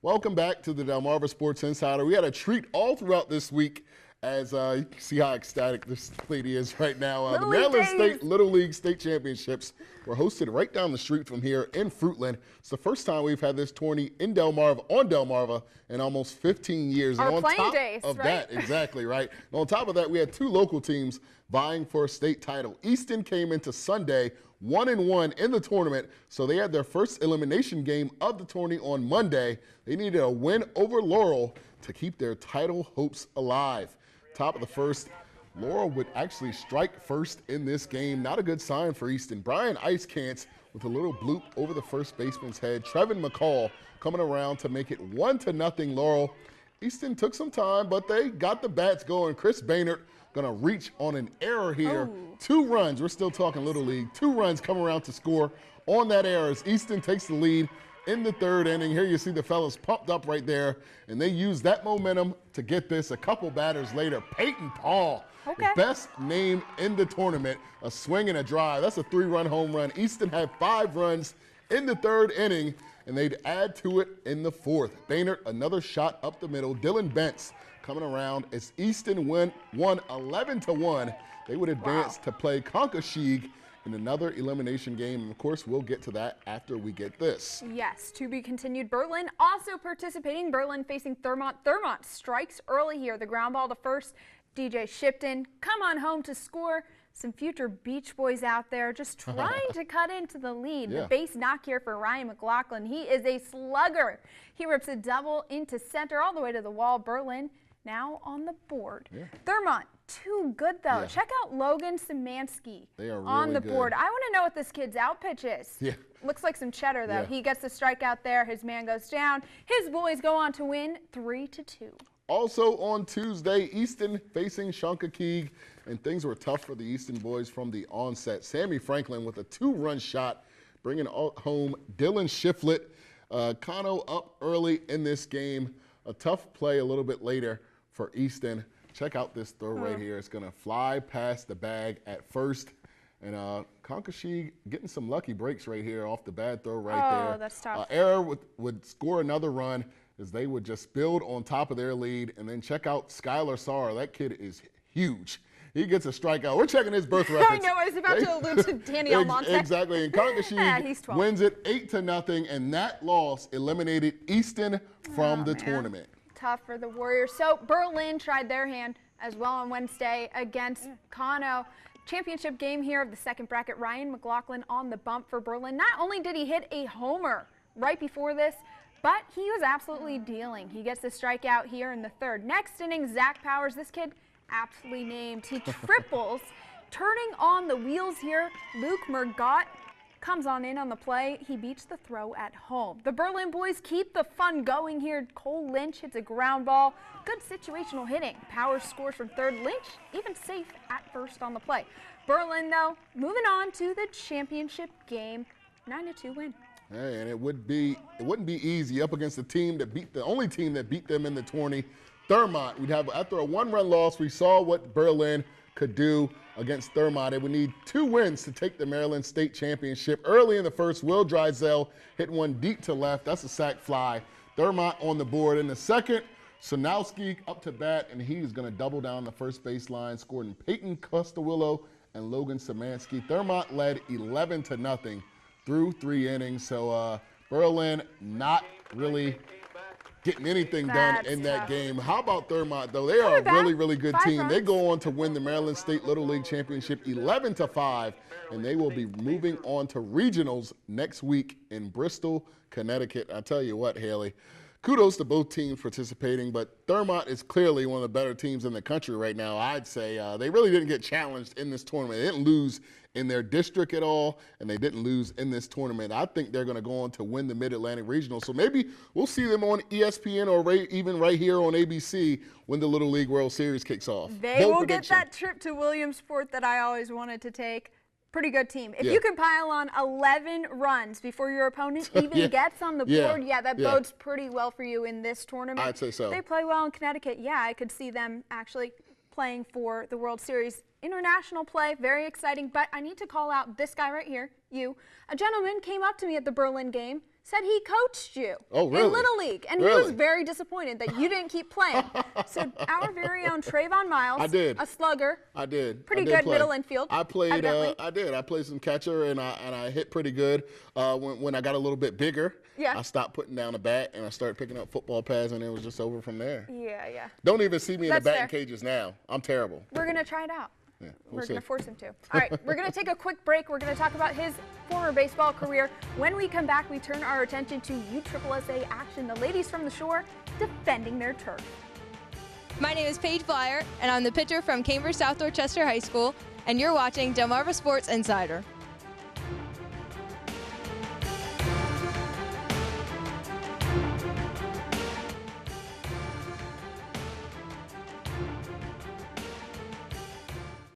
Welcome back to the Delmarva Sports Insider. We had a treat all throughout this week as you can see how ecstatic this lady is right now. The Maryland State Little League State Championships were hosted right down the street from here in Fruitland. It's the first time we've had this tourney in Delmarva, on Delmarva, in almost 15 years. Our and on playing top days, of right? that, exactly, right. And on top of that, we had two local teams vying for a state title. Easton came into Sunday 1-1 in the tournament, so they had their first elimination game of the tourney on Monday. They needed a win over Laurel to keep their title hopes alive. Top of the first, Laurel would actually strike first in this game. Not a good sign for Easton. Brian Icekantz with a little bloop over the first baseman's head. Trevin McCall coming around to make it 1-0 Laurel. Easton took some time, but they got the bats going. Chris Baynard gonna reach on an error here. 2 runs, we're still talking Little League. 2 runs come around to score on that error as Easton takes the lead in the 3rd inning. Here you see the fellas pumped up right there, and they use that momentum to get this a couple batters later. Peyton Paul, best name in the tournament, a swing and a drive. That's a 3-run home run. Easton had 5 runs in the 3rd inning, and they'd add to it in the 4th. Baynard, another shot up the middle. Dylan Bentz coming around as Easton won 11-1. They would advance to play Conkashig in another elimination game. And of course, we'll get to that after we get this. Yes, to be continued. Berlin also participating. Berlin facing Thurmont. Thurmont strikes early here. The ground ball to first. DJ Shipton come on home to score. Some future Beach Boys out there just trying to cut into the lead. The base knock here for Ryan McLaughlin. He is a slugger. He rips a double into center all the way to the wall. Berlin now on the board. Thurmont, too good though. Check out Logan Szymanski on the board. I want to know what this kid's out pitch is. Looks like some cheddar though. He gets the strikeout there. His man goes down. His boys go on to win 3-2. Also on Tuesday, Easton facing Conkashig, and things were tough for the Easton boys from the onset. Sammy Franklin with a 2-run shot, bringing home Dylan Shiflett. Kano up early in this game. A tough play a little bit later for Easton. Check out this throw right here. It's going to fly past the bag at first. And Conkashig getting some lucky breaks right here off the bad throw right there. That's tough. Error would score another run as they would just build on top of their lead. And then check out Skylar Sarr. That kid is huge. He gets a strikeout. We're checking his birth records. I know. I was about to allude to Danny Almonte. Exactly. And Conkashig wins it 8-0, and that loss eliminated Easton from the tournament. Tough for the Warriors. So Berlin tried their hand as well on Wednesday against Kano. Championship game here of the second bracket. Ryan McLaughlin on the bump for Berlin. Not only did he hit a homer right before this, but he was absolutely dealing. He gets the strikeout here in the 3rd. Next inning, Zach Powers, this kid aptly named. He triples, turning on the wheels here. Luke Murgott comes on in on the play. He beats the throw at home. The Berlin boys keep the fun going here. Cole Lynch hits a ground ball. Good situational hitting. Powers scores from 3rd. Lynch even safe at first on the play. Berlin, though, moving on to the championship game. 9-2 win. Hey, and it wouldn't be easy up against the team that beat the only team that beat them in the tourney, Thurmont. We'd have, after a 1-run loss, we saw what Berlin could do against Thurmont. They would need 2 wins to take the Maryland State Championship. Early in the first, Will Drysdale hit one deep to left. That's a sac fly. Thurmont on the board. In the second, Sonowski up to bat, and he's going to double down the first baseline, scoring Peyton Costawillo and Logan Szymanski. Thurmont led 11-0 through 3 innings. So Berlin not really getting anything done in that game. How about Thurmont, though? They are a really, really good team. They go on to win the Maryland State Little League Championship 11-5, and they will be moving on to regionals next week in Bristol, Connecticut. I tell you what, Haley, kudos to both teams participating, but Thurmont is clearly one of the better teams in the country right now, I'd say. They really didn't get challenged in this tournament. They didn't lose in their district at all, and they didn't lose in this tournament. I think they're going to go on to win the Mid-Atlantic Regional, so maybe we'll see them on ESPN or even right here on ABC when the Little League World Series kicks off. They will get that trip to Williamsport that I always wanted to take. Pretty good team. If you can pile on 11 runs before your opponent even gets on the board, that bodes pretty well for you in this tournament. I'd say so. They play well in Connecticut. Yeah, I could see them actually playing for the World Series. International play, very exciting, but I need to call out this guy right here, you. A gentleman came up to me at the Berlin game, said he coached you Oh, really? in Little League, and he Really? was very disappointed that you didn't keep playing. So our very own Trayvon Miles, I did. a slugger, I did. pretty I did good play. middle infield. I played. evidently. I did. I played some catcher, and I hit pretty good. When I got a little bit bigger, Yeah. I stopped putting down a bat, and I started picking up football pads, and it was just over from there. Yeah. Don't even see me in the That's batting fair. cages now. I'm terrible. We're going to try it out. Yeah, We're see. going to force him to. All right, we're going to take a quick break. We're going to talk about his former baseball career. When we come back, we turn our attention to USSSA action. The ladies from the shore defending their turf. My name is Paige Flyer, and I'm the pitcher from Cambridge South Dorchester High School, and you're watching Delmarva Sports Insider.